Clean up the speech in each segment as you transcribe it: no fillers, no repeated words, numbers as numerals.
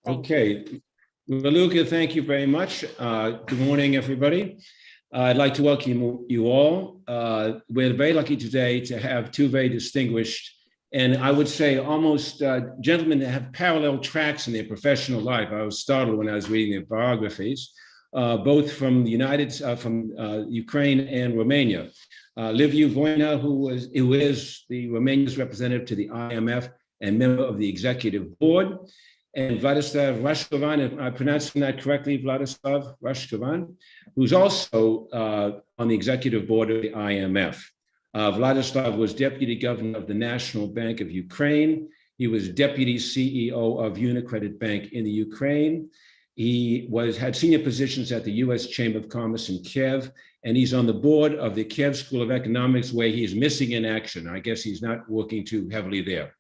Okay, Luca, thank you very much. Good morning, everybody. I'd like to welcome you all. We're very lucky today to have two very distinguished, and I would say almost gentlemen that have parallel tracks in their professional life. I was startled when I was reading their biographies, both from the Ukraine and Romania. Liviu Voinea, who is the Romania's representative to the IMF and member of the Executive Board, and Vladyslav Rashkovan, if I'm pronouncing that correctly, Vladyslav Rashkovan, who's also on the executive board of the IMF. Vladyslav was deputy governor of the National Bank of Ukraine. He was deputy CEO of Unicredit Bank in the Ukraine. He had senior positions at the US Chamber of Commerce in Kiev, and he's on the board of the Kiev School of Economics, where he is missing in action. I guess he's not working too heavily there.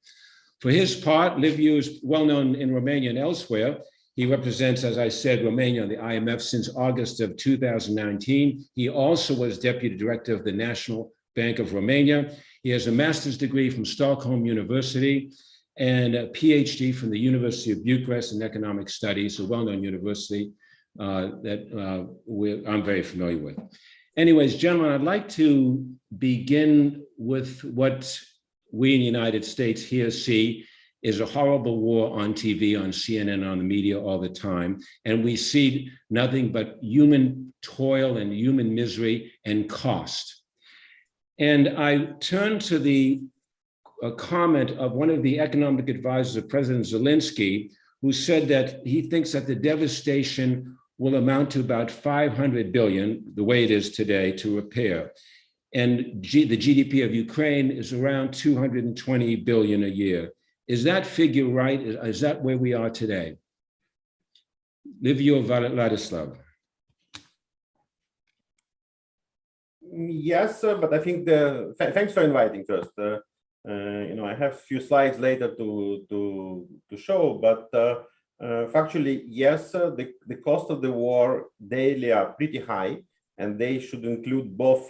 For his part, Liviu is well known in Romania and elsewhere. He represents, as I said, Romania on the IMF since August of 2019. He also was deputy director of the National Bank of Romania. He has a master's degree from Stockholm University and a PhD from the University of Bucharest in economic studies, a well-known university that I'm very familiar with. Anyways, gentlemen, I'd like to begin with what we in the United States here see is a horrible war on TV, on CNN, on the media all the time. And we see nothing but human toil and human misery and cost. And I turn to the comment of one of the economic advisors of President Zelensky, who said that he thinks that the devastation will amount to about 500 billion, the way it is today, to repair. And the GDP of Ukraine is around 220 billion a year. Is that figure right? Is that where we are today? Liviu, Vladyslav. Yes, but I think thanks for inviting first. I have a few slides later to show, but factually, yes, the cost of the war daily are pretty high, and they should include both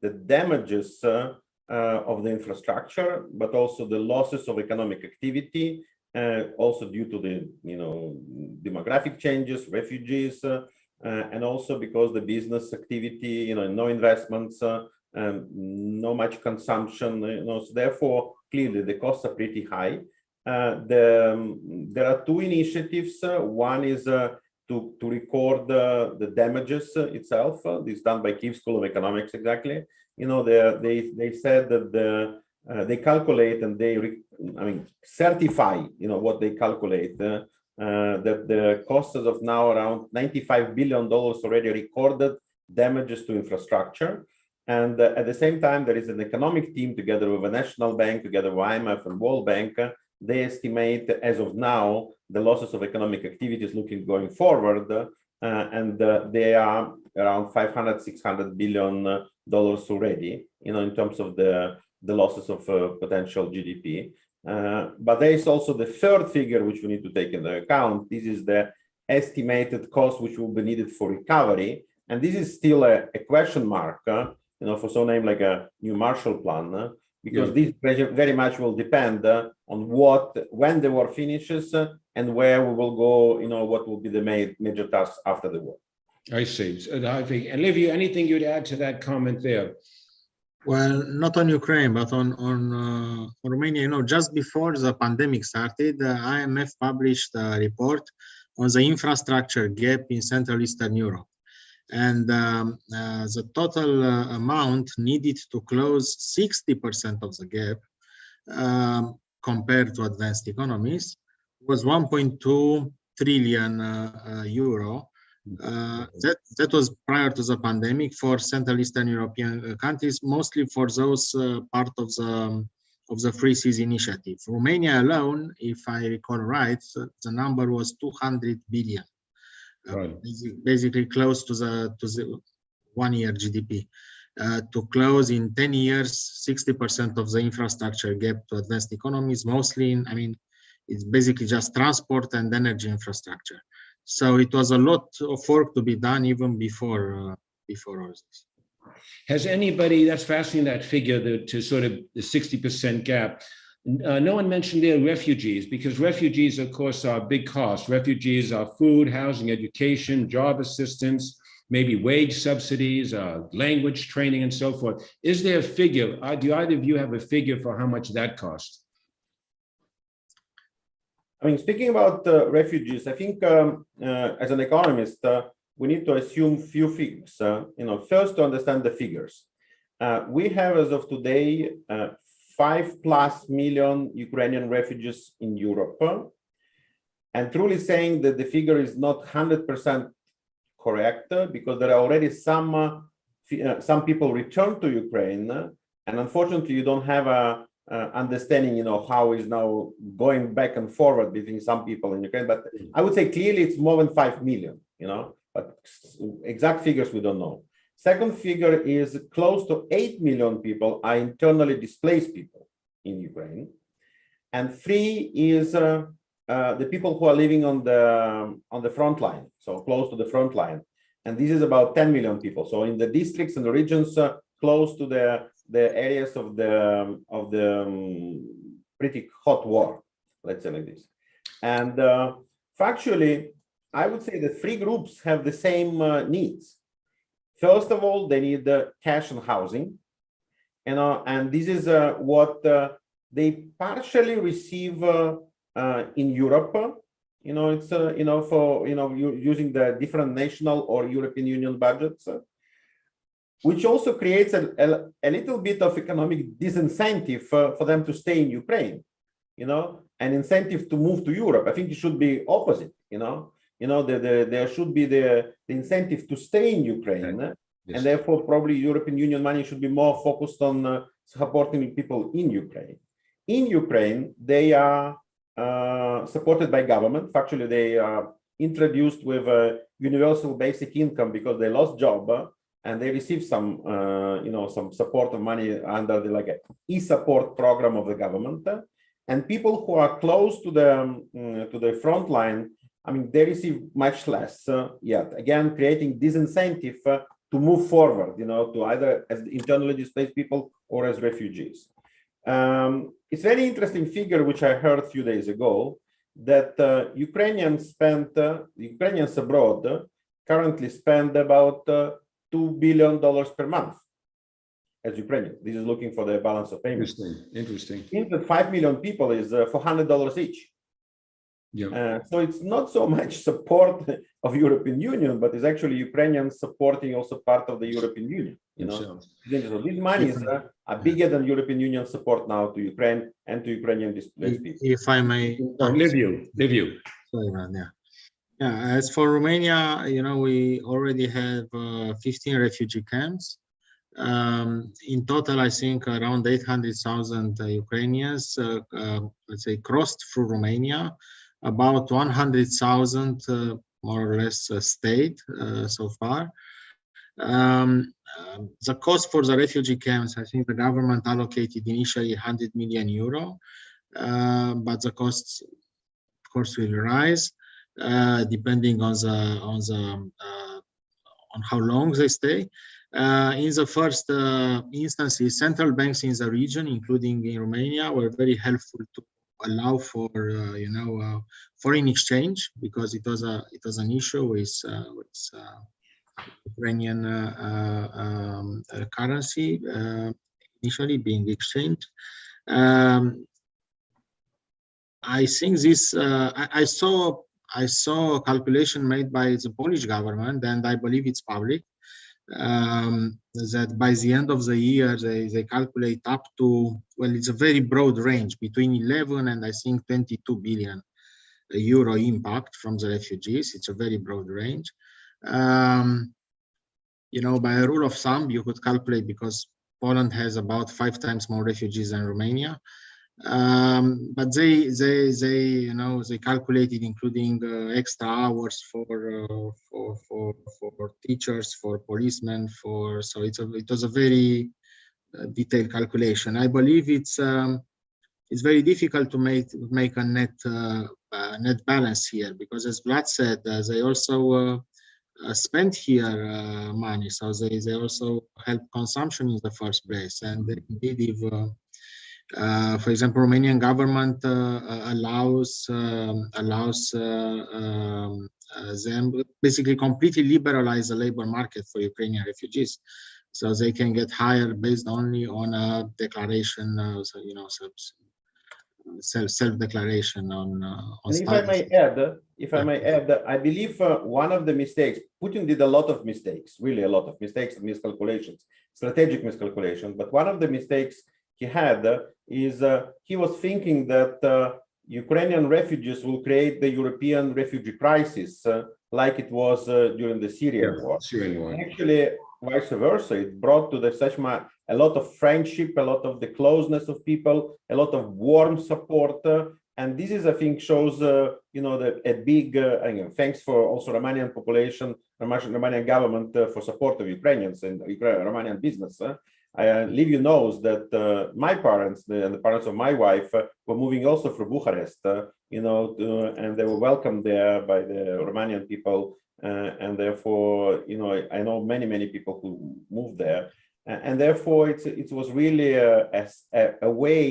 the damages of the infrastructure, but also the losses of economic activity, also due to the demographic changes, refugees, and also because the business activity, no investments, no much consumption, so therefore clearly the costs are pretty high. There are two initiatives. One is to record the damages itself. This is done by Kiev School of Economics, exactly. They said that they calculate and they certify, what they calculate, that the costs as of now around $95 billion already recorded damages to infrastructure. And at the same time, there is an economic team together with a national bank, together with IMF and World Bank. They estimate as of now the losses of economic activities looking going forward, and they are around $500–600 billion already, in terms of the losses of potential GDP. But there is also the third figure which we need to take into account. This is the estimated cost which will be needed for recovery, and this is still a question mark, for some name like a new Marshall Plan. Because this very much will depend on when the war finishes and where we will go, what will be the major tasks after the war. I see. And Liviu, anything you'd add to that comment there? Well, not on Ukraine, but on Romania. Just before the pandemic started, the IMF published a report on the infrastructure gap in Central Eastern Europe. And the total amount needed to close 60% of the gap compared to advanced economies was 1.2 trillion euro. That was prior to the pandemic for Central Eastern European countries, mostly for those part of the Free Seas Initiative. Romania alone, if I recall right, the number was 200 billion. Right. Basically close to the 1 year GDP. To close in 10 years, 60% of the infrastructure gap to advanced economies, mostly it's basically just transport and energy infrastructure. So it was a lot of work to be done even before all this. Has anybody, that's fascinating, that figure to sort of the 60% gap. No one mentioned there refugees, because refugees, of course, are a big cost. Refugees are food, housing, education, job assistance, maybe wage subsidies, language training, and so forth. Is there a figure? Do either of you have a figure for how much that costs? I mean, speaking about refugees, I think as an economist, we need to assume few figures. First to understand the figures. We have, as of today, 5+ million Ukrainian refugees in Europe, and truly saying that the figure is not 100% correct, because there are already some people returned to Ukraine, and unfortunately, you don't have a understanding, how is now going back and forward between some people in Ukraine. But I would say clearly it's more than 5 million, but exact figures we don't know. Second figure is close to 8 million people are internally displaced people in Ukraine. And 3 is the people who are living on the front line, so close to the front line. And this is about 10 million people. So in the districts and the regions close to the areas of the pretty hot war, let's say like this. And factually, I would say that 3 groups have the same needs. First of all, they need cash and housing, and this is what they partially receive in Europe. It's for using the different national or European Union budgets, which also creates a little bit of economic disincentive for them to stay in Ukraine, an incentive to move to Europe. I think it should be opposite, there should be the incentive to stay in Ukraine, yes. And therefore probably European Union money should be more focused on supporting people in Ukraine. In Ukraine, they are supported by government. Factually, they are introduced with a universal basic income because they lost job, and they receive some support of money under the e-support program of the government. And people who are close to the front line, I mean, they receive much less yet. Again, creating disincentive to move forward, to either as internally displaced people or as refugees. It's a very interesting figure, which I heard a few days ago, that Ukrainians abroad currently spend about $2 billion per month as Ukrainians. This is looking for the balance of payments. Interesting. Means that 5 million people is $400 each. Yeah. So it's not so much support of European Union, but it's actually Ukrainians supporting also part of the European Union. So these monies are bigger than European Union support now to Ukraine and to Ukrainian displaced people. If I may, Liviu. Sorry, man. Yeah. As for Romania, we already have 15 refugee camps. In total, I think around 800,000 Ukrainians, let's say, crossed through Romania. About 100,000 more or less stayed so far. The cost for the refugee camps, I think the government allocated initially 100 million euro, but the costs, of course, will rise depending on how long they stay. In the first instances, central banks in the region, including in Romania, were very helpful to allow for foreign exchange, because it was an issue with Ukrainian currency initially being exchanged. I think this I saw a calculation made by the Polish government, and I believe it's public, that by the end of the year they calculate up to, well, it's a very broad range between 11 and I think 22 billion euro impact from the refugees. It's a very broad range. By a rule of thumb, you could calculate, because Poland has about 5 times more refugees than Romania. But they calculated including extra hours for teachers, for policemen, so it was a very detailed calculation. I believe it's very difficult to make a net balance here, because as Vlad said, they also spent here money, so they also help consumption in the first place. And indeed, For example, Romanian government allows them basically completely liberalize the labor market for Ukrainian refugees, so they can get hired based only on a declaration, self-declaration on. And if I may add, I believe one of the mistakes, Putin did a lot of mistakes, really a lot of mistakes and miscalculations, strategic miscalculations. But one of the mistakes he had is he was thinking that Ukrainian refugees will create the European refugee crisis like it was during the Syrian war. Actually, vice versa, it brought to a lot of friendship, a lot of the closeness of people, a lot of warm support. And this is, I think, shows, a big, thanks for also Romanian population, Romanian government for support of Ukrainians and Romanian business. Liviu knows that my parents and the parents of my wife were moving also from Bucharest, and they were welcomed there by the Romanian people. And therefore, I know many people who moved there. And therefore, it was really a way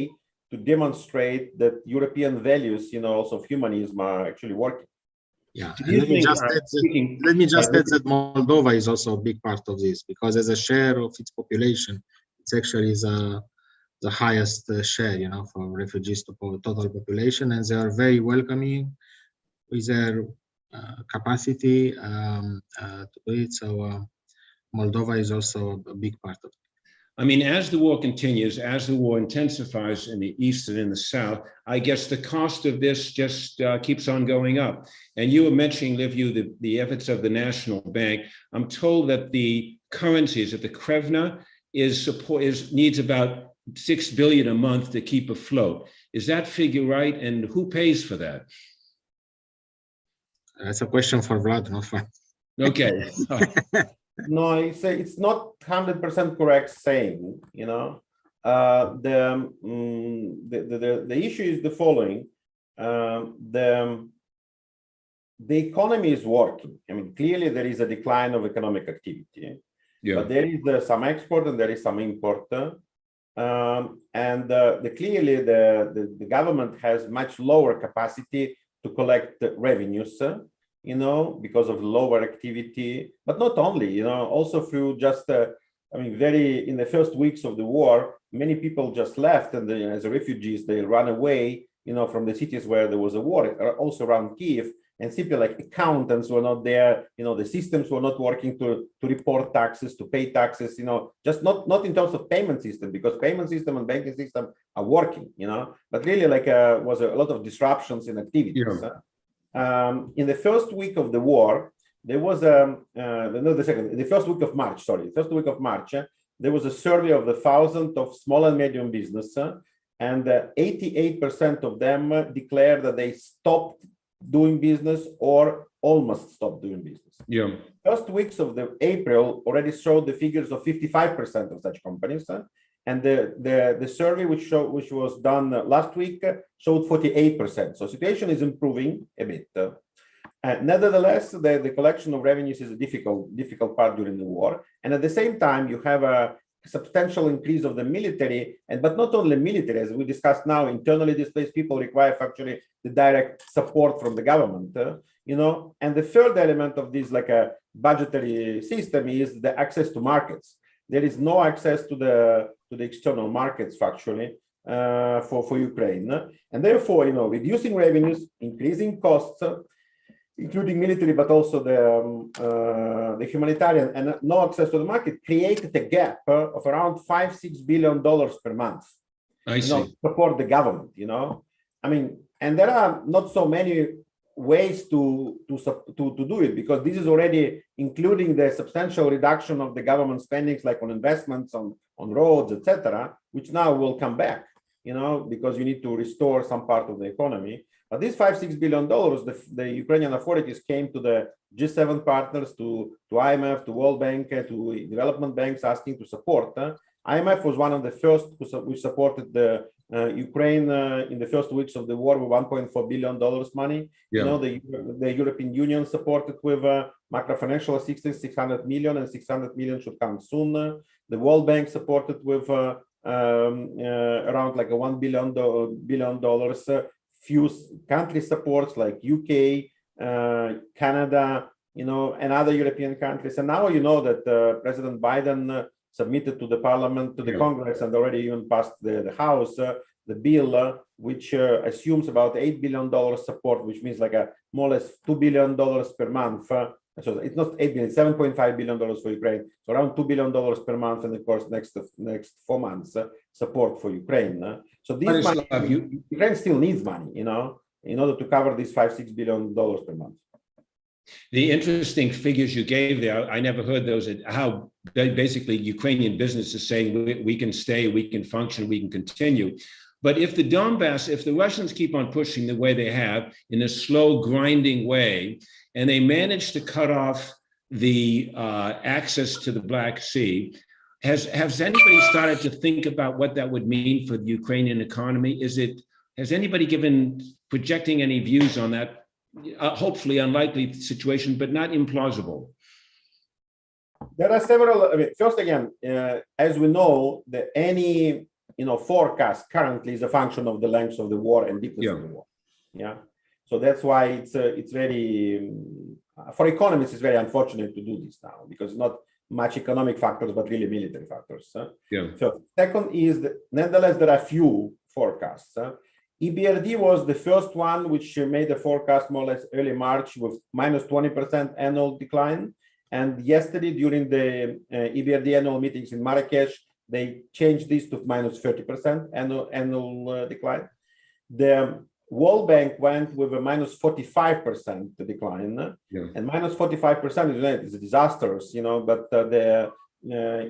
to demonstrate that European values, also of humanism, are actually working. Yeah, let me just add that Moldova is also a big part of this, because as a share of its population, it's actually the highest share, for refugees to total population, and they are very welcoming with their capacity to do it. So Moldova is also a big part of it. I mean, as the war continues, as the war intensifies in the east and in the south, I guess the cost of this just keeps on going up. And you were mentioning, Liviu, the efforts of the National Bank. I'm told that the currencies, that the hryvnia needs about 6 billion a month to keep afloat. Is that figure right? And who pays for that? That's a question for Vlad, not for. Okay. No, it's not 100% correct saying. The issue is the following: the economy is working. I mean, clearly there is a decline of economic activity, but there is some export and there is some import, and clearly the government has much lower capacity to collect revenues. Because of lower activity, but not only, also through just, in the first weeks of the war, many people just left, and as refugees, they run away, from the cities where there was a war, also around Kiev, and simply like accountants were not there, the systems were not working to report taxes, to pay taxes, just not in terms of payment system, because payment system and banking system are working, but really was a lot of disruptions in activities. In the first week of the war, there was the first week of March, there was a survey of 1,000 of small and medium business, and 88% of them declared that they stopped doing business or almost stopped doing business. First weeks of the April already showed the figures of 55% of such companies. And the survey which was done last week showed 48%. So situation is improving a bit. Nevertheless, the collection of revenues is a difficult part during the war. And at the same time, you have a substantial increase of the military, but not only military, as we discussed now, internally displaced people require actually the direct support from the government. And the third element of this, like a budgetary system, is the access to markets. There is no access to the external markets factually for Ukraine, and therefore, reducing revenues, increasing costs, including military, but also the humanitarian, and no access to the market, created a gap of around $5-6 billion per month. Support the government. And there are not so many ways to do it, because this is already including the substantial reduction of the government spendings, like on investments on roads, etc., which now will come back, because you need to restore some part of the economy. But these $5-6 billion, the Ukrainian authorities came to the G7 partners, to IMF, to World Bank, to development banks, asking to support. IMF was one of the first which supported the Ukraine in the first weeks of the war with $1.4 billion money. The European Union supported with macro-financial assistance, 600 million, and 600 million should come soon. The World Bank supported with around like a $1 billion. Few country supports like UK, Canada, and other European countries. And now that President Biden submitted to the parliament, to the Congress, and already even passed the House, the bill, which assumes about $8 billion support, which means like a more or less $2 billion per month. So it's not 8 billion, $7.5 billion for Ukraine. So around $2 billion per month, and of course next 4 months support for Ukraine. So this money, Ukraine still needs money, in order to cover these $5-6 billion per month. The interesting figures you gave there, I never heard those. How basically Ukrainian business is saying we can stay, we can function, we can continue. But if the Donbass, if the Russians keep on pushing the way they have in a slow, grinding way, and they manage to cut off the access to the Black Sea, has anybody started to think about what that would mean for the Ukrainian economy? Has anybody projecting any views on that? Hopefully unlikely situation, but not implausible. There are several. First, again, as we know, that any forecast currently is a function of the length of the war and deepness of the war. Yeah. So that's why it's very for economists it's very unfortunate to do this now, because not much economic factors but really military factors. So second is that nonetheless there are few forecasts. EBRD was the first one which made a forecast more or less early March with minus 20% annual decline. And yesterday during the EBRD annual meetings in Marrakesh, they changed this to minus 30% annual decline. The World Bank went with a minus 45% decline, and minus 45% is disastrous, but the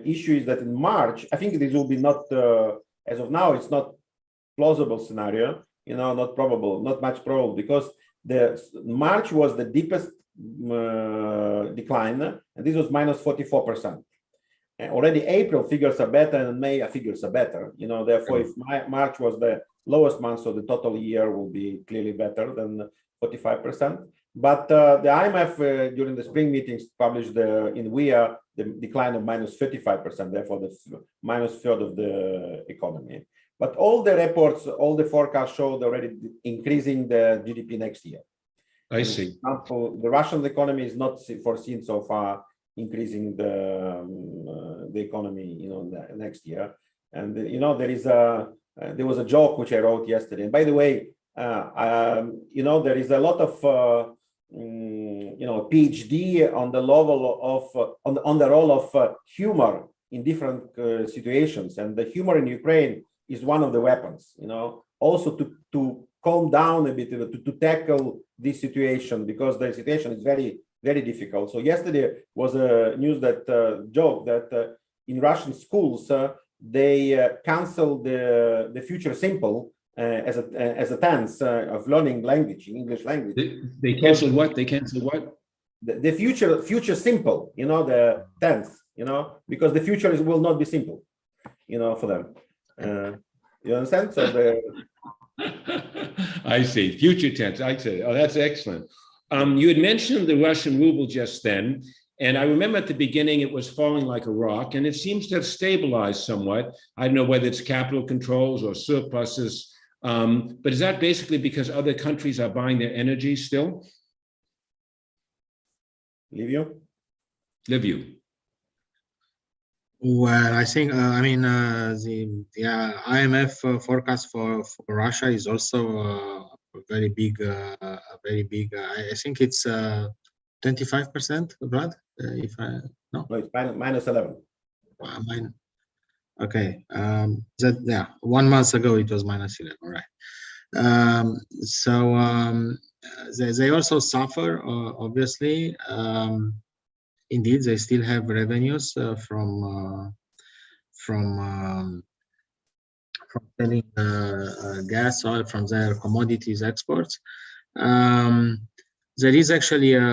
issue is that in March, I think this will be not, as of now, it's not plausible scenario, not probable, not much probable, because the March was the deepest decline, and this was minus 44%. Already April figures are better, and May figures are better. Therefore, if March was the lowest month, so the total year will be clearly better than 45%. But the IMF during the spring meetings published in WIA the decline of minus 35%. Therefore, the minus third of the economy. But all the reports, all the forecasts showed already increasing the GDP next year. I see. For example, the Russian economy is not foreseen so far increasing the economy, next year. And there was a joke which I wrote yesterday. And by the way, there is a lot of PhD on the level of on the role of humor in different situations, and the humor in Ukraine is one of the weapons. Also to calm down a bit, to tackle this situation, because the situation is very, very difficult. So yesterday was a news that joke that in Russian schools they canceled the future simple as a tense of learning language, English language. They canceled what? They canceled what? The future simple, the tense, because the future will not be simple, for them. You understand? So I see. Future tense. I see. Oh, that's excellent. You had mentioned the Russian ruble just then, and I remember at the beginning it was falling like a rock, and it seems to have stabilized somewhat. I don't know whether it's capital controls or surpluses, but is that basically because other countries are buying their energy still? Liviu? Well, I think the IMF forecast for Russia is also very big. I think it's 25%, Vlad. No, it's minus 11. Okay. 1 month ago it was minus 11. Right. They also suffer, obviously. Indeed, they still have revenues from selling gas, oil, from their commodities exports. There is actually a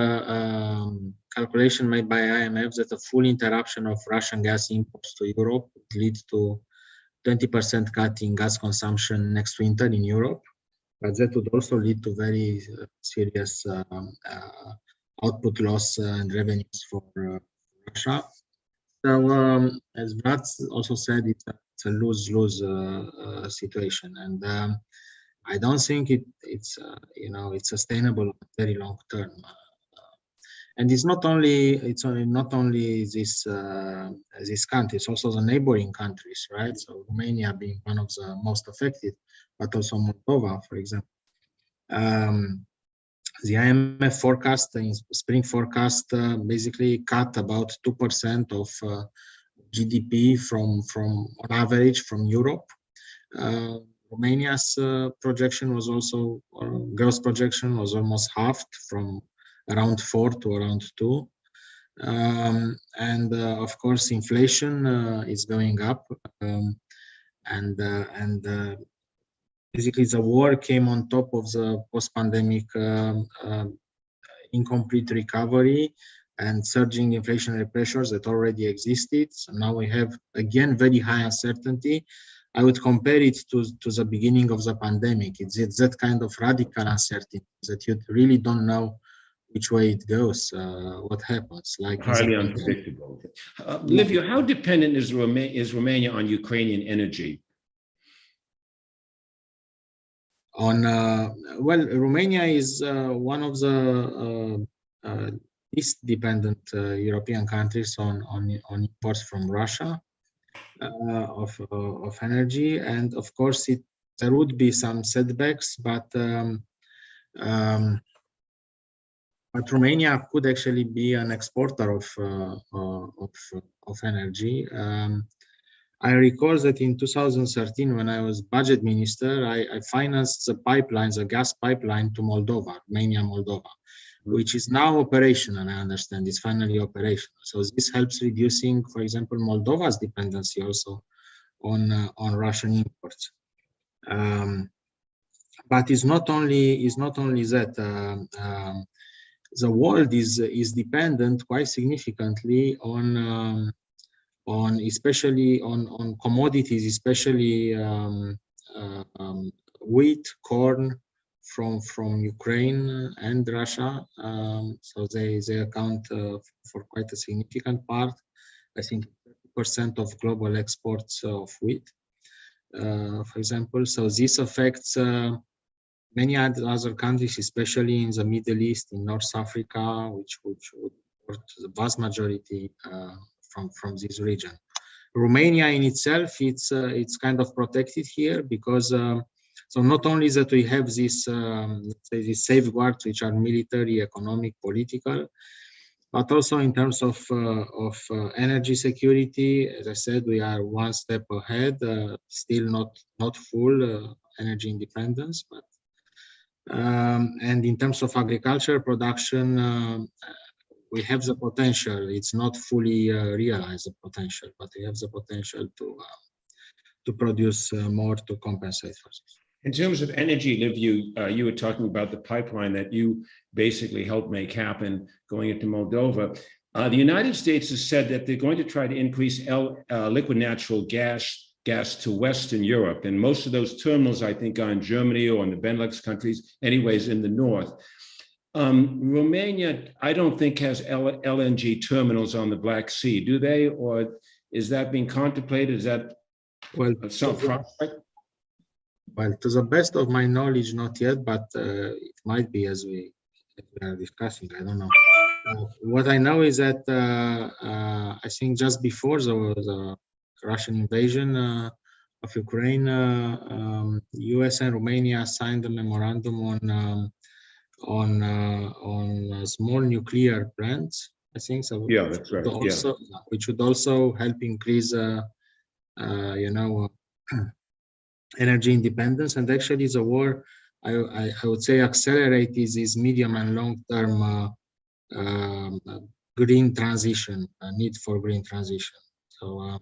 calculation made by IMF that a full interruption of Russian gas imports to Europe would lead to 20% cut in gas consumption next winter in Europe, but that would also lead to very serious output loss and revenues for Russia. So, as Vlad also said, it's a lose-lose situation, and I don't think it's it's sustainable in very long term. And it's not only this country; it's also the neighboring countries, right? So Romania being one of the most affected, but also Moldova, for example. The IMF forecast, the spring forecast, basically cut about 2% of GDP from on average from Europe. Romania's projection was also, gross projection was almost halved from around 4 to around 2. And of course, inflation is going up, and basically the war came on top of the post-pandemic incomplete recovery and surging inflationary pressures that already existed. So now we have again very high uncertainty. I would compare it to the beginning of the pandemic. It's that kind of radical uncertainty that you really don't know which way it goes, what happens. Like highly unpredictable. Liviu, how dependent is Romania on Ukrainian energy? Well, Romania is one of the least dependent European countries on imports from Russia of energy, and of course there would be some setbacks, but Romania could actually be an exporter of energy. I recall that in 2013, when I was budget minister, I financed the pipeline, the gas pipeline to Moldova, Romania-Moldova, which is now operational, I understand. It's finally operational. So this helps reducing, for example, Moldova's dependency also on Russian imports. But it's not only that. The world is dependent quite significantly on especially on commodities, especially wheat, corn from Ukraine and Russia. So they account for quite a significant part. I think 30% of global exports of wheat, for example. So this affects many other countries, especially in the Middle East, in North Africa, which would import the vast majority from this region. Romania in itself, it's kind of protected here because so not only that we have these let's say these safeguards which are military, economic, political, but also in terms of energy security. As I said, we are one step ahead, still not full energy independence, but and in terms of agriculture production, we have the potential. It's not fully realized, the potential, but we have the potential to produce more to compensate for this. In terms of energy, Liviu, you were talking about the pipeline that you basically helped make happen going into Moldova. The United States has said that they're going to try to increase liquid natural gas to Western Europe. And most of those terminals, I think, are in Germany or in the Benelux countries, anyways, in the north. Romania, I don't think, has LNG terminals on the Black Sea, do they? Or is that being contemplated? Is that some prospect? Well, to the best of my knowledge, not yet, but it might be as we are discussing. I don't know. What I know is that I think just before the Russian invasion of Ukraine, US and Romania signed a memorandum on small nuclear plants, I think so. Yeah, that's right. Which would also help increase, energy independence. And actually, the war, I would say, accelerate this medium and long-term green transition, need for green transition. So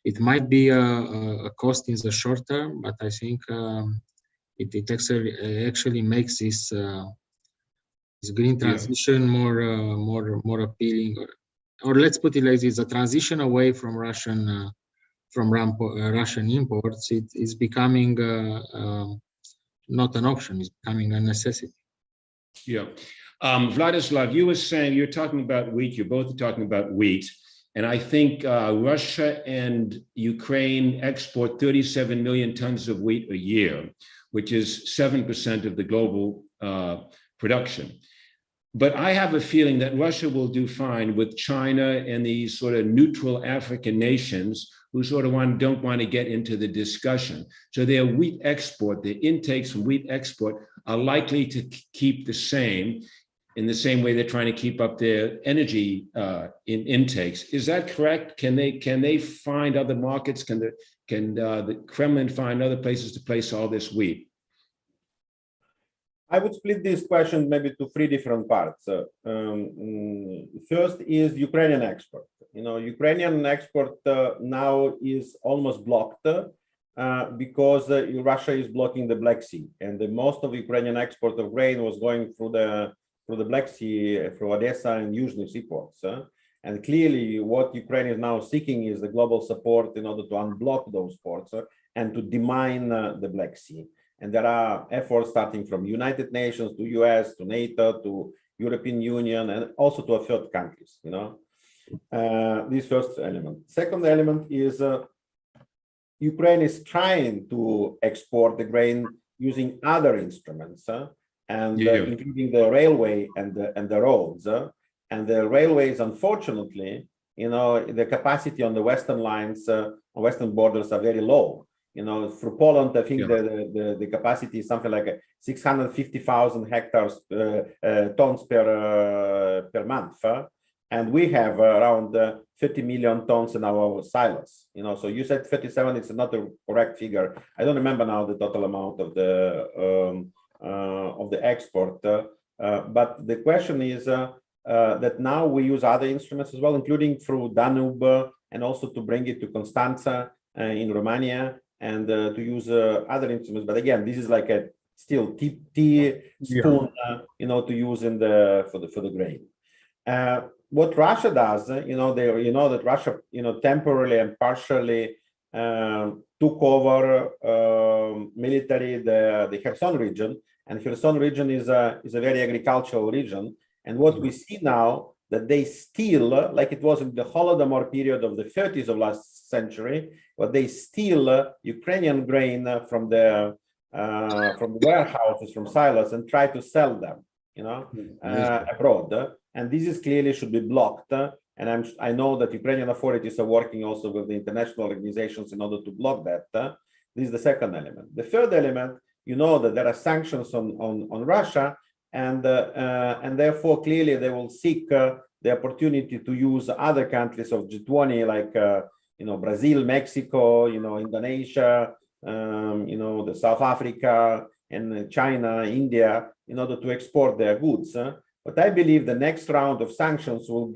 it might be a cost in the short term, but I think it actually makes this green transition more appealing, or let's put it like this: the transition away from Russian imports, it is becoming not an option; it's becoming a necessity. Yeah, Vladyslav, you were saying, you're talking about wheat. You're both talking about wheat, And I think Russia and Ukraine export 37 million tons of wheat a year, which is 7% of the global production. But I have a feeling that Russia will do fine with China and these sort of neutral African nations who sort of don't want to get into the discussion. So their wheat export, the intakes from wheat export are likely to keep the same, in the same way they're trying to keep up their energy intakes. Is that correct? Can they find other markets? Can the Kremlin find other places to place all this wheat? I would split this question maybe to three different parts. First is Ukrainian export. Ukrainian export now is almost blocked because Russia is blocking the Black Sea, and most of Ukrainian export of grain was going through the Black Sea, through Odessa and Yuzhny seaports. And clearly, what Ukraine is now seeking is the global support in order to unblock those ports and to demine the Black Sea. And there are efforts starting from United Nations to US, to NATO, to European Union, and also to third countries, this first element. Second element is Ukraine is trying to export the grain using other instruments, including the railway and the roads. And the railways, unfortunately, the capacity on the Western lines, on Western borders are very low. For Poland, I think the capacity is something like 650,000 hectares tons per month, and we have around 30 million tons in our silos. So you said 37; it's not a correct figure. I don't remember now the total amount of the export. But the question is that now we use other instruments as well, including through Danube, and also to bring it to Constanța in Romania, and to use other instruments. But again, this is like a still teaspoon, to use in for the grain. What Russia does, that Russia, temporarily and partially took over military the Kherson region, and Kherson region is a very agricultural region. And what we see now, that they steal, like it was in the Holodomor period of the 30s of last century, but they steal Ukrainian grain from the warehouses, from silos, and try to sell them, abroad. And this is clearly should be blocked. And I know that Ukrainian authorities are working also with the international organizations in order to block that. This is the second element. The third element, that there are sanctions on Russia, and therefore clearly they will seek the opportunity to use other countries of G20, like Brazil, Mexico, Indonesia, the South Africa, and China, India, in order to export their goods. But I believe the next round of sanctions will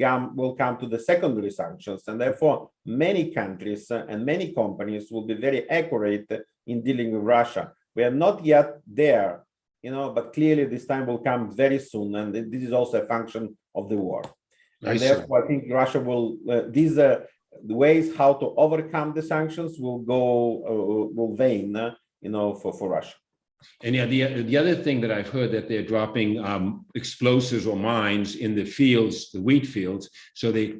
come to the secondary sanctions, and therefore many countries and many companies will be very accurate in dealing with Russia. We are not yet there, but clearly this time will come very soon, and this is also a function of the war. And therefore, I think Russia will, the ways how to overcome the sanctions will wane, for Russia. And the other thing that I've heard, that they're dropping explosives or mines in the fields, the wheat fields, so they're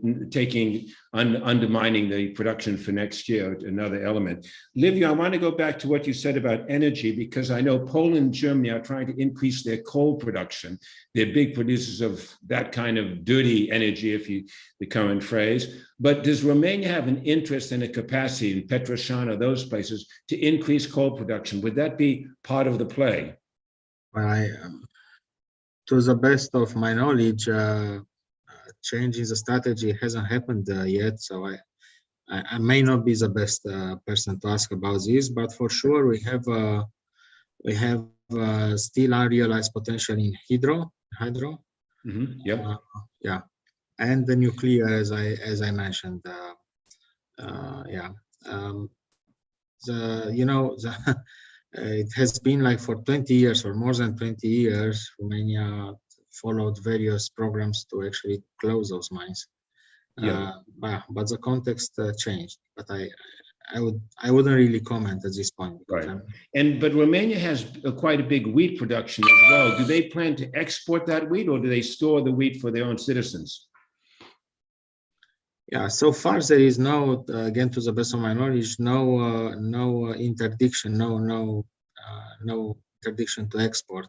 undermining the production for next year, another element. Liviu, I want to go back to what you said about energy, because I know Poland and Germany are trying to increase their coal production. They're big producers of that kind of dirty energy, the current phrase. But does Romania have an interest and a capacity in Petroșani, those places, to increase coal production? Would that be part of the play? Well, to the best of my knowledge, changing the strategy hasn't happened yet. So I may not be the best person to ask about this, but for sure we have still unrealized potential in hydro. Mm-hmm. Yeah. And the nuclear, as I mentioned, it has been like for 20 years or more than 20 years, Romania followed various programs to actually close those mines. But the context changed. But I wouldn't really comment at this point. Right. But Romania has quite a big wheat production as well. Do they plan to export that wheat, or do they store the wheat for their own citizens? Yeah, so far there is no, again, to the best of my knowledge, no interdiction, no interdiction to export.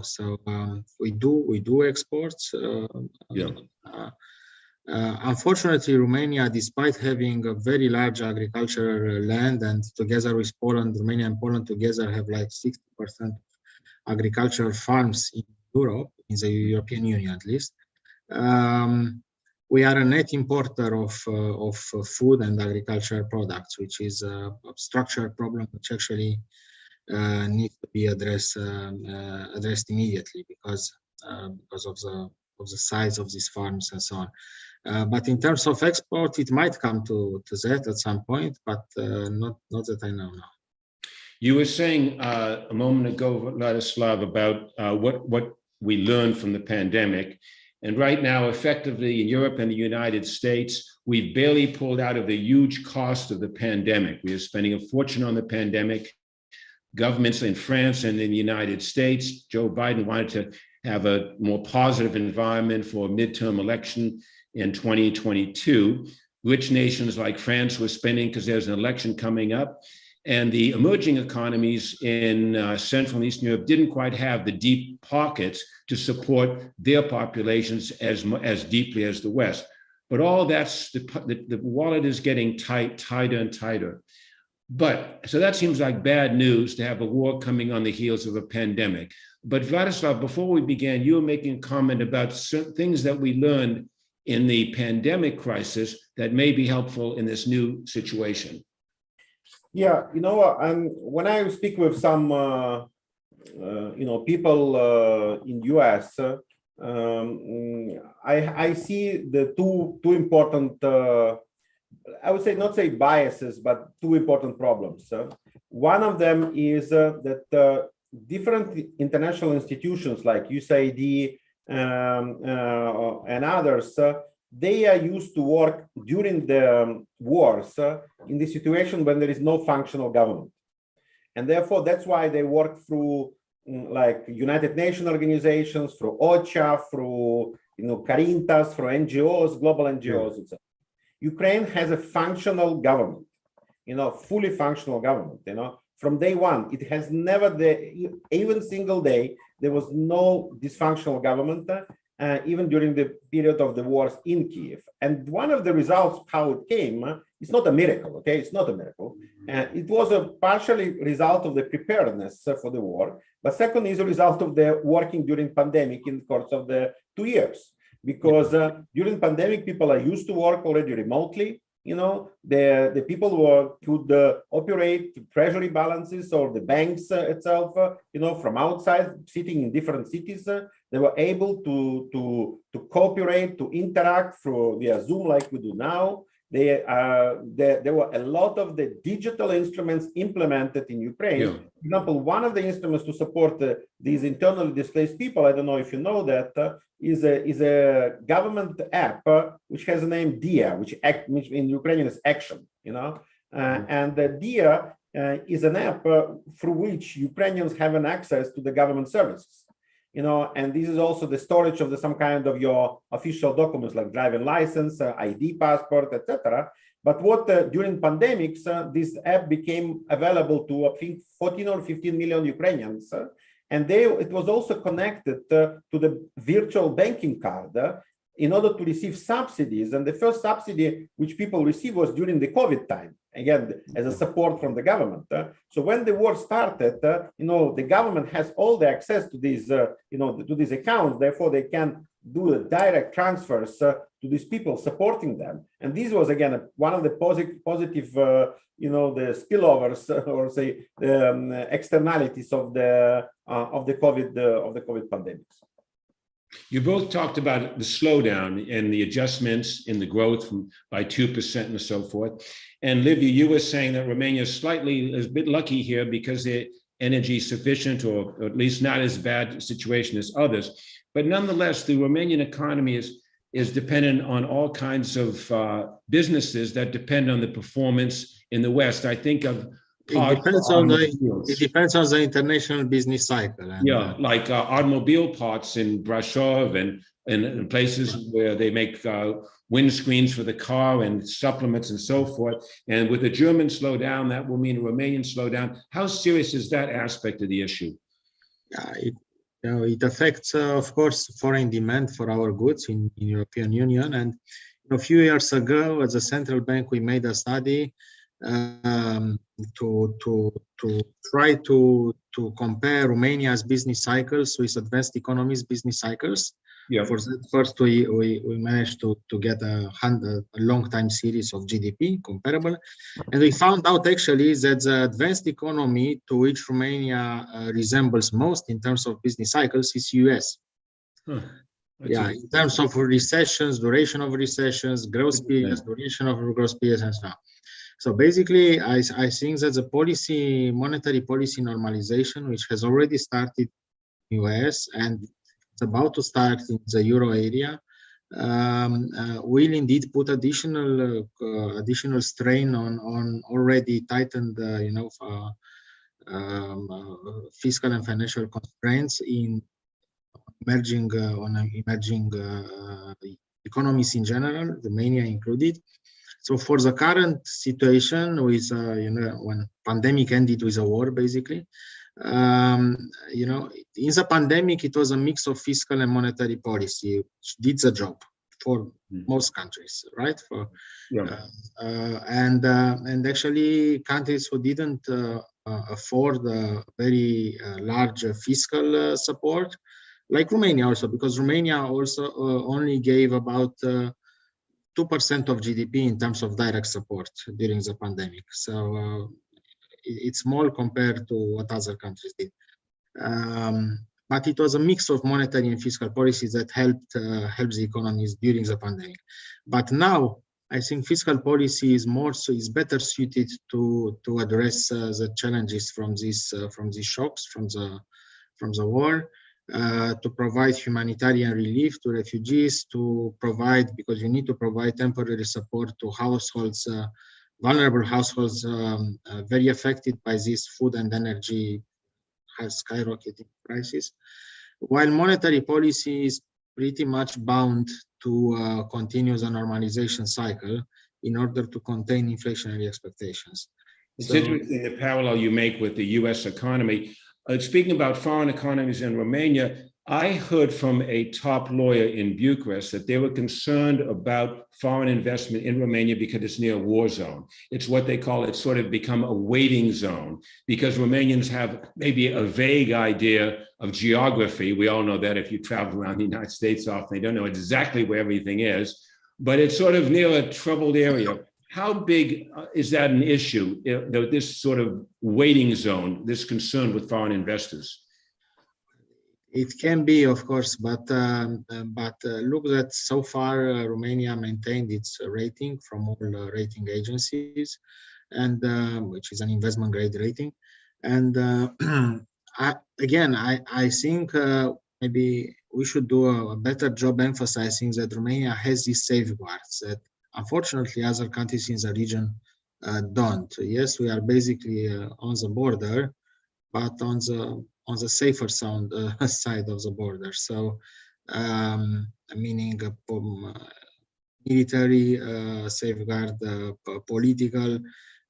So we do exports. Unfortunately, Romania, despite having a very large agricultural land, and together with Poland, Romania and Poland together have like 60% agricultural farms in Europe, in the European Union at least. We are a net importer of food and agricultural products, which is a structural problem which actually needs to be addressed immediately because of the size of these farms and so on. But in terms of export, it might come to that at some point, but not that I know now. You were saying a moment ago, Vladyslav, about what we learned from the pandemic. And right now, effectively in Europe and the United States, we've barely pulled out of the huge cost of the pandemic. We are spending a fortune on the pandemic. Governments in France and in the United States, Joe Biden wanted to have a more positive environment for a midterm election in 2022. Rich nations like France were spending because there's an election coming up. And the emerging economies in Central and Eastern Europe didn't quite have the deep pockets to support their populations as deeply as the West. But all that's, the wallet is getting tighter and tighter. But, so that seems like bad news to have a war coming on the heels of a pandemic. But Vladyslav, before we began, you were making a comment about certain things that we learned in the pandemic crisis that may be helpful in this new situation. Yeah, when I speak with some, people in US, I see the two important, I would say not say biases, but two important problems. One of them is that different international institutions like USAID and others, they are used to work during the wars in the situation when there is no functional government. And therefore, that's why they work through like United Nations organizations, through OCHA, through Caritas, through NGOs, global NGOs, etc. Ukraine has a functional government, fully functional government, from day one. It has never, even single day, there was no dysfunctional government, even during the period of the wars in Kiev. And one of the results, how it came, it's not a miracle, okay? It's not a miracle. It was a partially result of the preparedness for the war, but second is a result of the working during pandemic in the course of the 2 years. Because during pandemic, people are used to work already remotely. The people who could operate treasury balances or the banks itself, from outside, sitting in different cities. They were able to cooperate, to interact via Zoom like we do now. There were a lot of the digital instruments implemented in Ukraine. Yeah. For example, one of the instruments to support these internally displaced people, I don't know if you know that, is a government app which has a name DIA, which in Ukrainian is action, and the DIA is an app through which Ukrainians have an access to the government services. And this is also the storage of some kind of your official documents like driving license, ID passport, etc. But during pandemics, this app became available to, I think, 14 or 15 million Ukrainians. And it was also connected to the virtual banking card in order to receive subsidies. And the first subsidy which people received was during the COVID time, again, as a support from the government. So when the war started, the government has all the access to these, to these accounts. Therefore, they can do the direct transfers to these people, supporting them. And this was, again, one of the positive, the spillovers or say the externalities of the COVID pandemics. You both talked about the slowdown and the adjustments in the growth by 2% and so forth. And Liviu, you were saying that Romania is a bit lucky here because the energy is sufficient, or at least not as bad a situation as others. But nonetheless, the Romanian economy is dependent on all kinds of businesses that depend on the performance in the West. I think of parts depends for on automobiles. it depends on the international business cycle. And, Yeah, like automobile parts in Brasov and places where they make windscreens for the car and supplements and so forth. And with the German slowdown, that will mean a Romanian slowdown. How serious is that aspect of the issue? It affects, of course, foreign demand for our goods in European Union. And a few years ago, as a central bank, we made a study to try to compare Romania's business cycles with advanced economies' business cycles. Yeah. For that, first we managed to get a long time series of GDP comparable, and we found out actually that the advanced economy to which Romania resembles most in terms of business cycles is US. Yeah, in terms of recessions, duration of recessions, growth periods, duration of growth periods, and so on. So basically, I think that the monetary policy normalization, which has already started in the US and it's about to start in the euro area, will indeed put additional strain on already tightened, fiscal and financial constraints in emerging economies in general, Romania included. So for the current situation, with when pandemic ended with a war, basically, in the pandemic it was a mix of fiscal and monetary policy, which did the job for most countries, right? And actually, countries who didn't afford a very large fiscal support, like Romania also, because Romania also only gave about 2% of GDP in terms of direct support during the pandemic. So it's small compared to what other countries did. But it was a mix of monetary and fiscal policies that helped the economies during the pandemic. But now, I think fiscal policy is better suited to address the challenges from these shocks from the war. To provide humanitarian relief to refugees, because you need to provide temporary support to households, vulnerable households, very affected by this food and energy skyrocketing prices. While monetary policy is pretty much bound to continue the normalization cycle in order to contain inflationary expectations. It's interesting the parallel you make with the US economy. Speaking about foreign economies in Romania, I heard from a top lawyer in Bucharest that they were concerned about foreign investment in Romania because it's near a war zone. It's what they call, it's sort of become a waiting zone because Romanians have maybe a vague idea of geography. We all know that if you travel around the United States often, they don't know exactly where everything is, but it's sort of near a troubled area. How big is that an issue, this sort of waiting zone, this concern with foreign investors? It can be, of course, but look that so far Romania maintained its rating from all rating agencies, and which is an investment grade rating. And I think maybe we should do a better job emphasizing that Romania has these safeguards that unfortunately other countries in the region don't. Yes, we are basically on the border, but on the safer side of the border. So, meaning military safeguard, political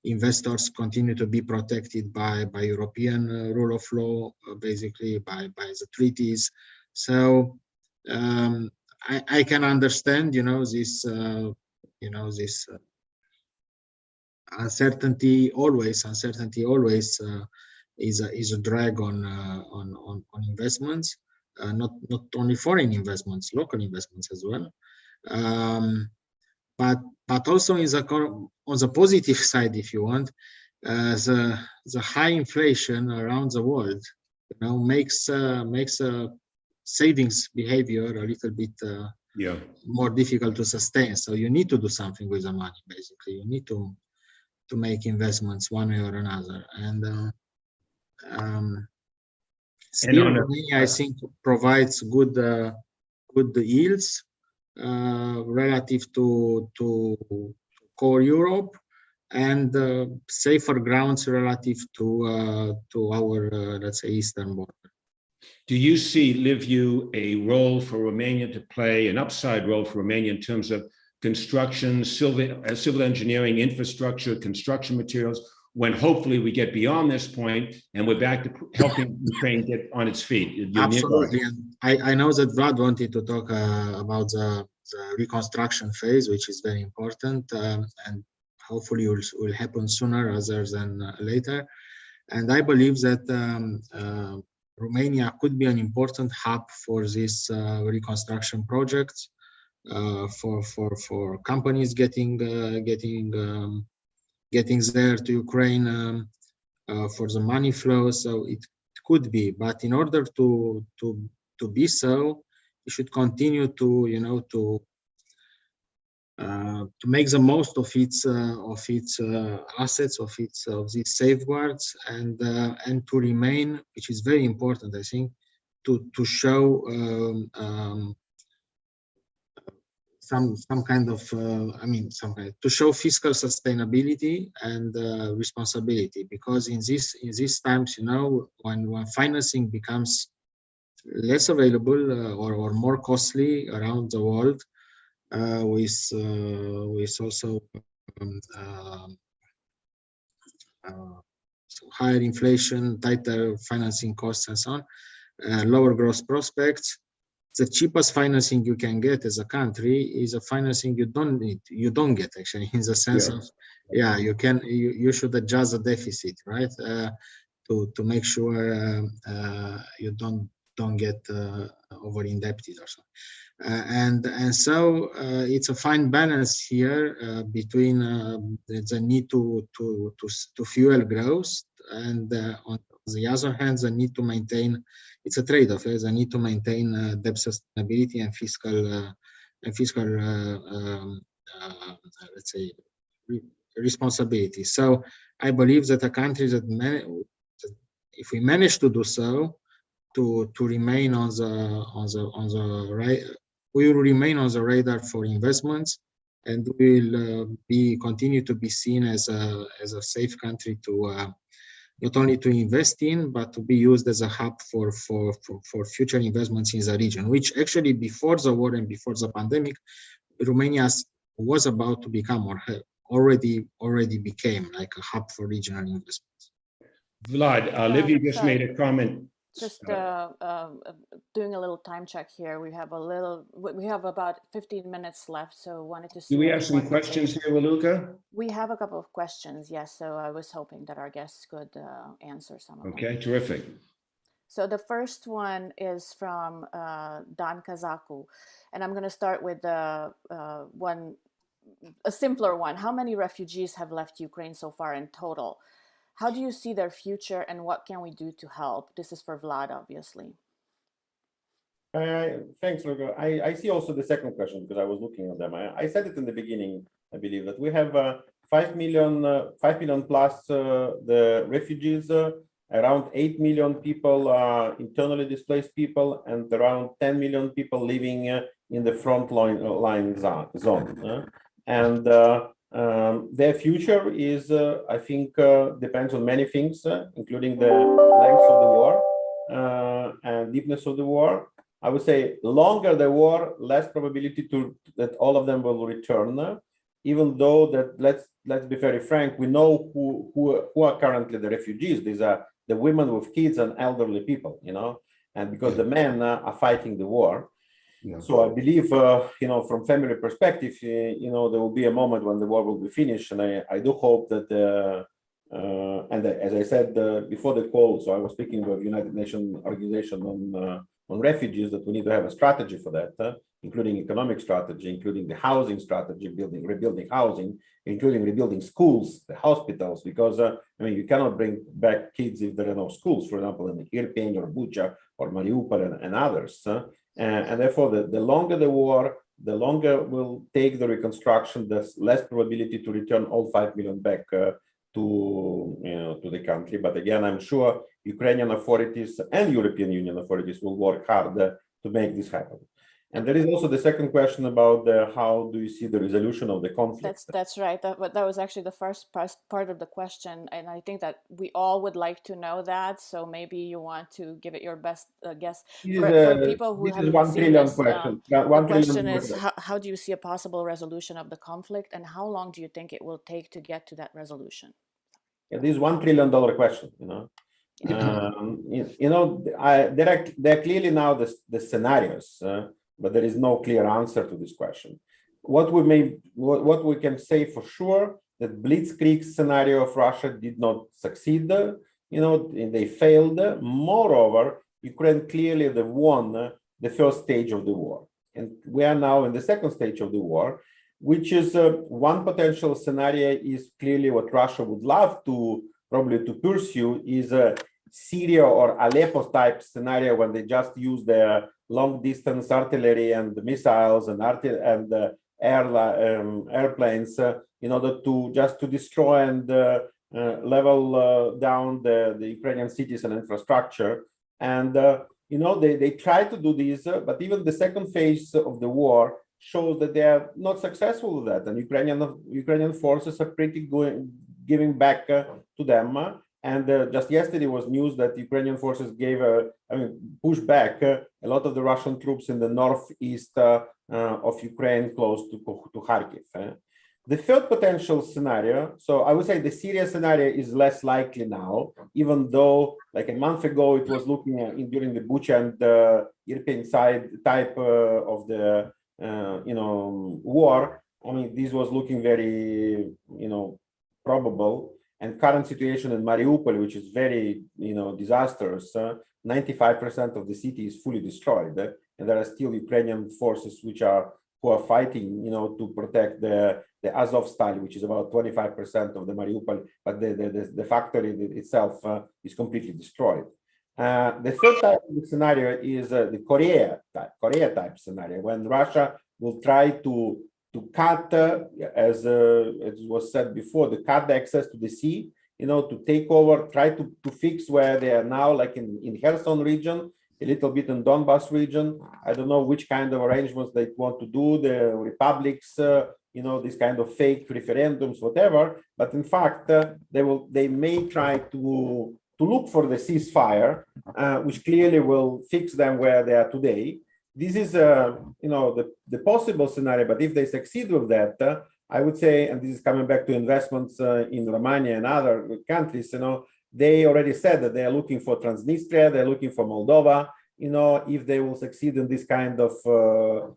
investors continue to be protected by European rule of law, basically by the treaties. So I can understand, this uncertainty always is a drag on investments, not only foreign investments, local investments as well. But also on the positive side, if you want, the high inflation around the world, makes savings behavior a little bit more difficult to sustain. So you need to do something with the money. Basically, you need to make investments one way or another. And still, Romania, I think, provides good yields relative to core Europe, and safer grounds relative to our, let's say, eastern border. Do you see, Liviu, a role for Romania to play, an upside role for Romania in terms of construction, civil engineering, infrastructure, construction materials, when hopefully we get beyond this point and we're back to helping Ukraine get on its feet? Absolutely. And I know that Vlad wanted to talk about the reconstruction phase, which is very important, and hopefully will happen sooner rather than later. And I believe that Romania could be an important hub for this reconstruction projects, for companies getting there to Ukraine, for the money flow. So it could be, but in order to be so, you should continue to make the most of its assets, of these safeguards, and to remain, which is very important, I think, to show some kind of to show fiscal sustainability and responsibility, because in these times, when financing becomes less available or more costly around the world, with also higher inflation, tighter financing costs, and so on, lower growth prospects, the cheapest financing you can get as a country is a financing you don't need. You don't get, actually, in the sense of, you should adjust the deficit, right, to make sure you don't get over indebted or something. And so it's a fine balance here between the need to fuel growth, and on the other hand, the need to maintain. It's a trade-off. The need to maintain debt sustainability and fiscal let's say, responsibility. So I believe that a country that if we manage to do so, to remain on the right, we will remain on the radar for investments, and will continue to be seen as a safe country to not only to invest in, but to be used as a hub for future investments in the region, which actually before the war and before the pandemic, Romania was about to become, or already became, like a hub for regional investments. Vlad, Liviu just made a comment. Just doing a little time check here. We have about 15 minutes left, so wanted to see. Do we have some questions here, Raluca? We have a couple of questions, yes. So I was hoping that our guests could answer some of them. Okay, terrific. So the first one is from Dan Kazaku, and I'm going to start with a simpler one. How many refugees have left Ukraine so far in total? How do you see their future, and what can we do to help? This is for Vlad, obviously. Thanks, Luca. I see also the second question, because I was looking at them. I said it in the beginning, I believe, that we have 5 million plus the refugees, around 8 million people internally displaced people, and around 10 million people living in the front line zone. And their future is, I think, depends on many things, including the length of the war and deepness of the war. I would say longer the war, less probability that all of them will return. Even though that, let's be very frank, we know who are currently the refugees. These are the women with kids and elderly people, and because the men are fighting the war. Yeah. So I believe, from family perspective, there will be a moment when the war will be finished, and I do hope that, and as I said before the call, so I was speaking with United Nations Organization on refugees, that we need to have a strategy for that, including economic strategy, including the housing strategy, rebuilding housing, including rebuilding schools, the hospitals, because you cannot bring back kids if there are no schools, for example, in Irpin or Bucha or Mariupol and others. And therefore, the longer the war, the longer will take the reconstruction, there's less probability to return all 5 million back to the country. But again, I'm sure Ukrainian authorities and European Union authorities will work hard to make this happen. And there is also the second question about how do you see the resolution of the conflict? That's right. That was actually the first part of the question, and I think that we all would like to know that. So maybe you want to give it your best guess. For people who haven't $1 seen trillion this, question. the question is, how do you see a possible resolution of the conflict, and how long do you think it will take to get to that resolution? Yeah, this is $1 trillion question. There are clearly now the scenarios, but there is no clear answer to this question. What we can say for sure that blitzkrieg scenario of Russia did not succeed. They failed. Moreover, Ukraine clearly won the first stage of the war, and we are now in the second stage of the war, which is one potential scenario is clearly what Russia would love to probably to pursue is a Syria or Aleppo type scenario when they just use their long distance artillery and missiles and airplanes in order to just to destroy and level down the Ukrainian cities and infrastructure. And they try to do this, but even the second phase of the war shows that they are not successful with that, and Ukrainian forces are pretty giving back to them. And just yesterday was news that Ukrainian forces pushed back a lot of the Russian troops in the northeast of Ukraine, close to Kharkiv. The third potential scenario, so I would say the Syria scenario is less likely now, even though like a month ago it was looking during the Bucha and Irpin side type of the war. I mean, this was looking very probable. And current situation in Mariupol, which is very disastrous, 95% of the city is fully destroyed, and there are still Ukrainian forces who are fighting to protect the Azovstal, which is about 25% of the Mariupol, but the factory itself is completely destroyed. The third type of scenario is the Korea type scenario, when Russia will try to cut, as it was said before, to cut the access to the sea, to take over, try to fix where they are now, like in Kherson region, a little bit in Donbas region. I don't know which kind of arrangements they want to do, the republics, this kind of fake referendums, whatever. But in fact, they may try to look for the ceasefire, which clearly will fix them where they are today. This is, the possible scenario, but if they succeed with that, I would say, and this is coming back to investments in Romania and other countries, they already said that they are looking for Transnistria, they're looking for Moldova, if they will succeed in this kind of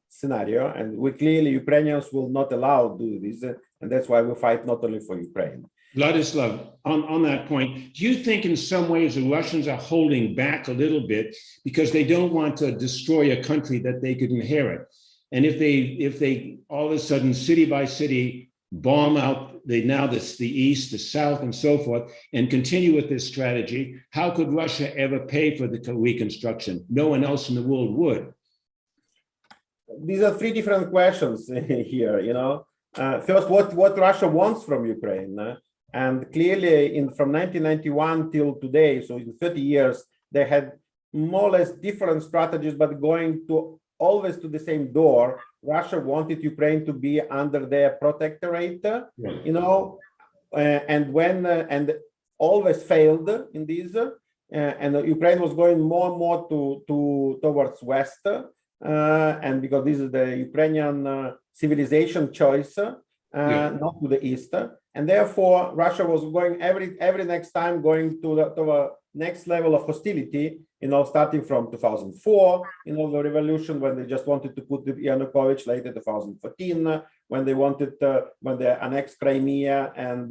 scenario. And clearly, Ukrainians will not allow to do this, and that's why we fight not only for Ukraine. Vladyslav, on that point, do you think in some ways the Russians are holding back a little bit because they don't want to destroy a country that they could inherit? And if they all of a sudden, city by city, bomb out the east, the south, and so forth, and continue with this strategy, how could Russia ever pay for the reconstruction? No one else in the world would. These are three different questions here. First, what Russia wants from Ukraine. And clearly, from 1991 till today, so in 30 years, they had more or less different strategies, but going to always to the same door. Russia wanted Ukraine to be under their protectorate, and always failed in this. And Ukraine was going more and more towards West, and because this is the Ukrainian civilization choice, not to the East. And therefore, Russia was going every next time going to the next level of hostility, starting from 2004, the revolution when they just wanted to put the Yanukovych, later 2014, when they annexed Crimea and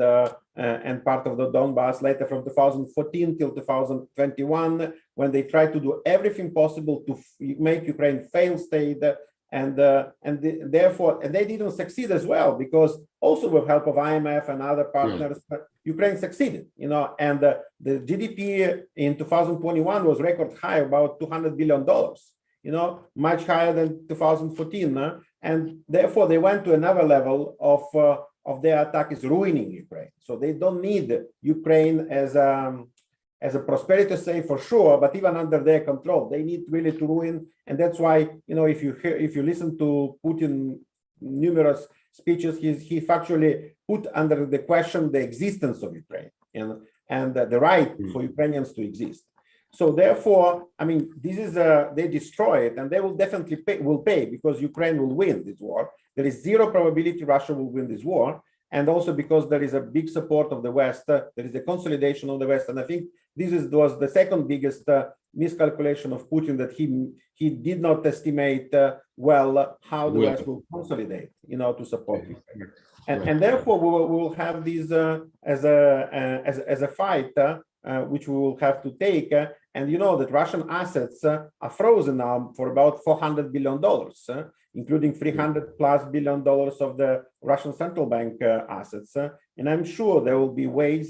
part of the Donbas, later from 2014 till 2021, when they tried to do everything possible to make Ukraine failed state. And therefore they didn't succeed as well, because also with help of IMF and other partners, Ukraine succeeded, and the GDP in 2021 was record high, about $200 billion, much higher than 2014. And therefore they went to another level of their attack is ruining Ukraine. So they don't need Ukraine as as a prosperity save for sure, but even under their control, they need really to ruin. And that's why, if you listen to Putin numerous speeches, he factually put under the question the existence of Ukraine and the right for Ukrainians to exist. So therefore, I mean, this is they destroy it, and they will definitely pay because Ukraine will win this war. There is zero probability Russia will win this war, and also because there is a big support of the West, there is a consolidation of the West, and I think this was the second biggest miscalculation of Putin, that he did not estimate well how the West will consolidate, to support Ukraine. And therefore we will have this as a fight which we will have to take. And that Russian assets are frozen now for about $400 billion, including $300+ billion of the Russian central bank assets. And I'm sure there will be ways,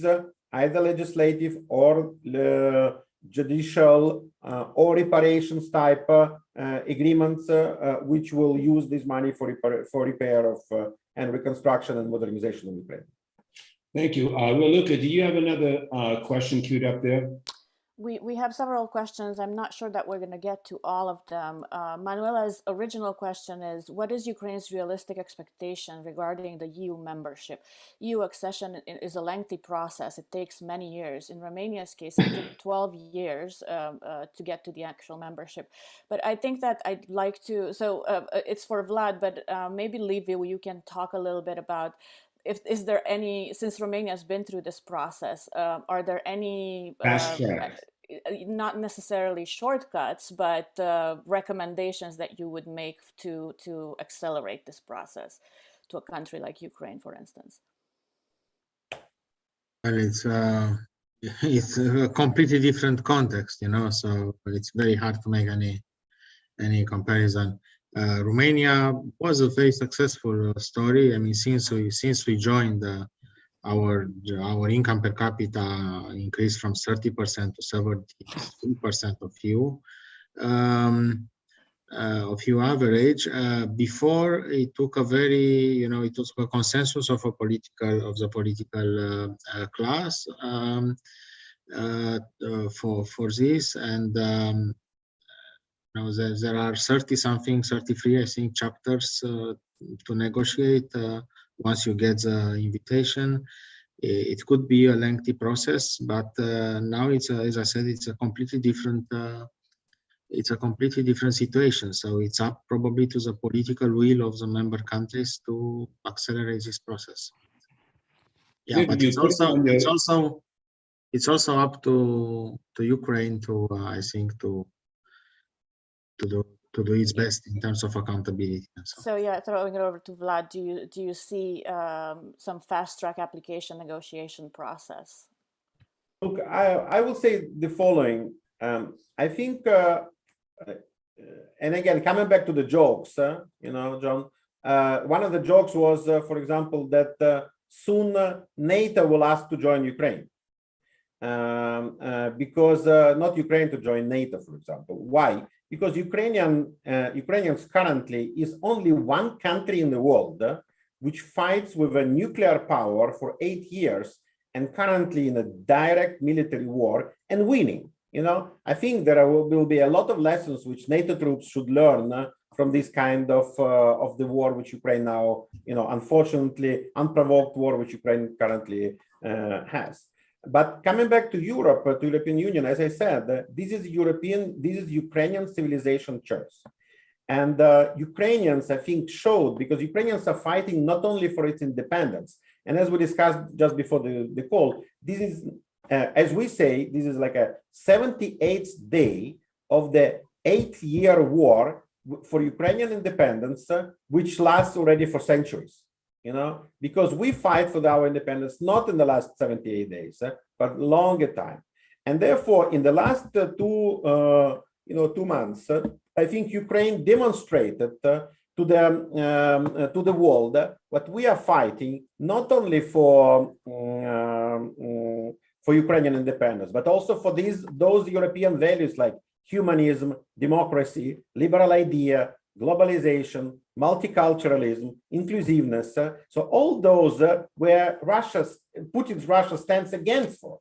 either legislative or judicial or reparations type agreements, which will use this money for repair of and reconstruction and modernization of Ukraine. Thank you. Raluca, do you have another question queued up there? We have several questions. I'm not sure that we're going to get to all of them. Manuela's original question is, what is Ukraine's realistic expectation regarding the EU membership? EU accession is a lengthy process. It takes many years. In Romania's case, it took 12 years to get to the actual membership. But I think that I'd like to, it's for Vlad, but maybe Liviu, you can talk a little bit about is there any, since Romania has been through this process, are there any, not necessarily shortcuts, but recommendations that you would make to accelerate this process to a country like Ukraine, for instance? Well, it's a completely different context, so it's very hard to make any comparison. Romania was a very successful story. I mean, since we joined, our income per capita increased from 30% to 73% of EU average. Before, it took a very, it was a consensus of the political class for this, and there are 33, I think, chapters to negotiate once you get the invitation. It could be a lengthy process, but now as I said, it's a completely different situation. So it's up probably to the political will of the member countries to accelerate this process. Yeah, but it's also up to Ukraine to I think to do its best in terms of accountability. So yeah, throwing it over to Vlad, do you see some fast track application negotiation process? Look, I will say the following. I think, and again, coming back to the jokes, John, one of the jokes was, for example, that soon NATO will ask to join Ukraine. Because not Ukraine to join NATO, for example. Why? Because Ukrainians currently is only one country in the world which fights with a nuclear power for 8 years and currently in a direct military war and winning. I think there will be a lot of lessons which NATO troops should learn from this kind of the war which Ukraine now, unfortunately, unprovoked war which Ukraine currently has. But coming back to Europe, to European Union, as I said, this is Ukrainian civilization choice. And Ukrainians, I think, showed, because Ukrainians are fighting not only for its independence, and as we discussed just before the call, this is, as we say, this is like a 78th day of the 8-year war for Ukrainian independence, which lasts already for centuries. Because we fight for our independence, not in the last 78 days, but longer time. And therefore, in the last 2 months, I think Ukraine demonstrated to the world what we are fighting, not only for Ukrainian independence, but also for those European values like humanism, democracy, liberal idea, globalization, multiculturalism, inclusiveness. So all those where Putin's Russia stands against for,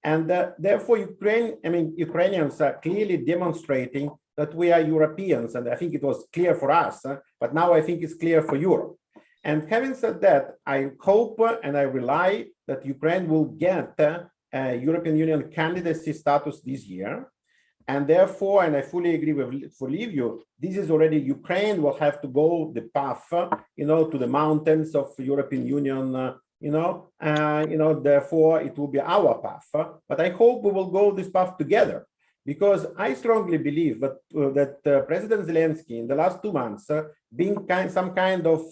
And therefore, Ukrainians are clearly demonstrating that we are Europeans. And I think it was clear for us, but now I think it's clear for Europe. And having said that, I hope and I rely that Ukraine will get European Union candidacy status this year. And therefore, and I fully agree with Liviu, this is already Ukraine will have to go the path, to the mountains of European Union, therefore it will be our path. But I hope we will go this path together, because I strongly believe that President Zelensky in the last 2 months, being some kind of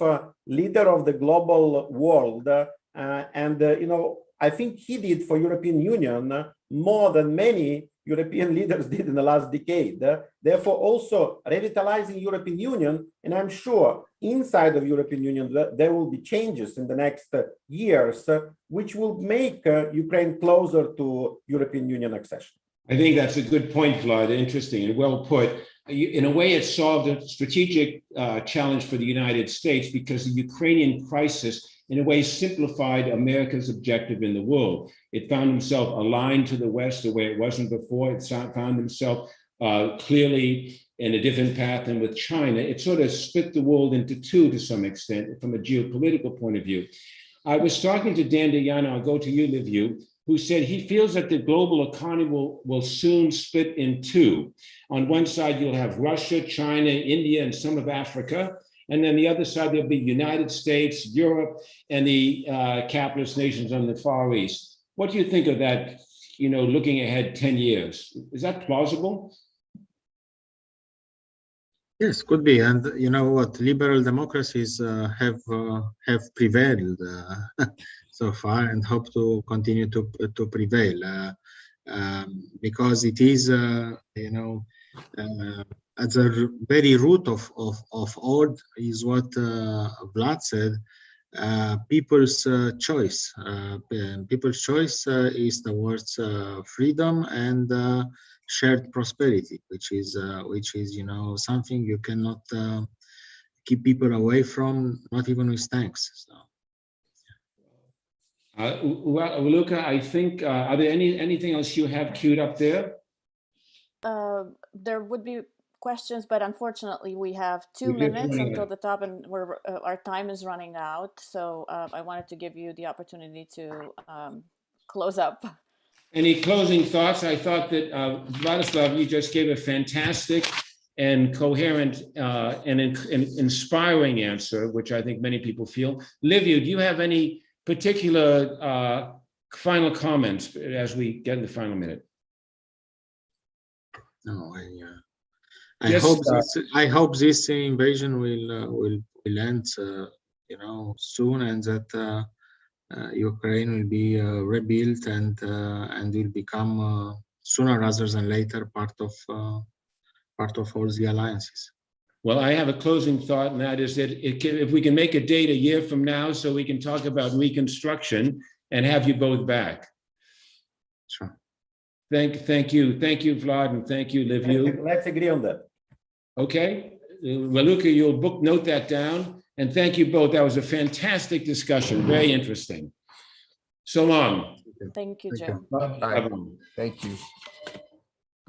leader of the global world, I think he did for European Union more than many European leaders did in the last decade. Therefore, also revitalizing European Union, and I'm sure inside of European Union there will be changes in the next years, which will make Ukraine closer to European Union accession. I think that's a good point, Vlad. Interesting and well put. In a way, it solved a strategic challenge for the United States, because the Ukrainian crisis, in a way, simplified America's objective in the world. It found itself aligned to the West the way it wasn't before. It found itself clearly in a different path than with China. It sort of split the world into two to some extent from a geopolitical point of view. I was talking to Dan Diana, I'll go to you, Liviu, who said he feels that the global economy will soon split in two. On one side, you'll have Russia, China, India, and some of Africa. And then the other side, there'll be United States, Europe, and the capitalist nations on the Far East. What do you think of that, looking ahead 10 years? Is that plausible? Yes, could be. And you know what? Liberal democracies have prevailed so far, and hope to continue to prevail, because it is, at the very root of all is what Vlad said. People's choice. People's choice is towards freedom and shared prosperity, which is something you cannot keep people away from, not even with tanks. So. Luca, I think, are there anything else you have queued up there? There would be questions, but unfortunately we have 2 minutes until the top, and our time is running out. So I wanted to give you the opportunity to close up. Any closing thoughts? I thought that Vladyslav, you just gave a fantastic and coherent and inspiring answer, which I think many people feel. Liviu, do you have any particular final comments as we get in the final minute? No, I hope this invasion will end, soon, and that Ukraine will be rebuilt and will become sooner rather than later part of all the alliances. Well, I have a closing thought, and that is that if we can make a date a year from now, so we can talk about reconstruction and have you both back. Sure. Thank you, Vlad, and thank you, Liviu. Let's agree on that. Okay, Luca, you'll note that down, and thank you both. That was a fantastic discussion, very interesting. So long. Thank you, Joe. Bye. Thank you.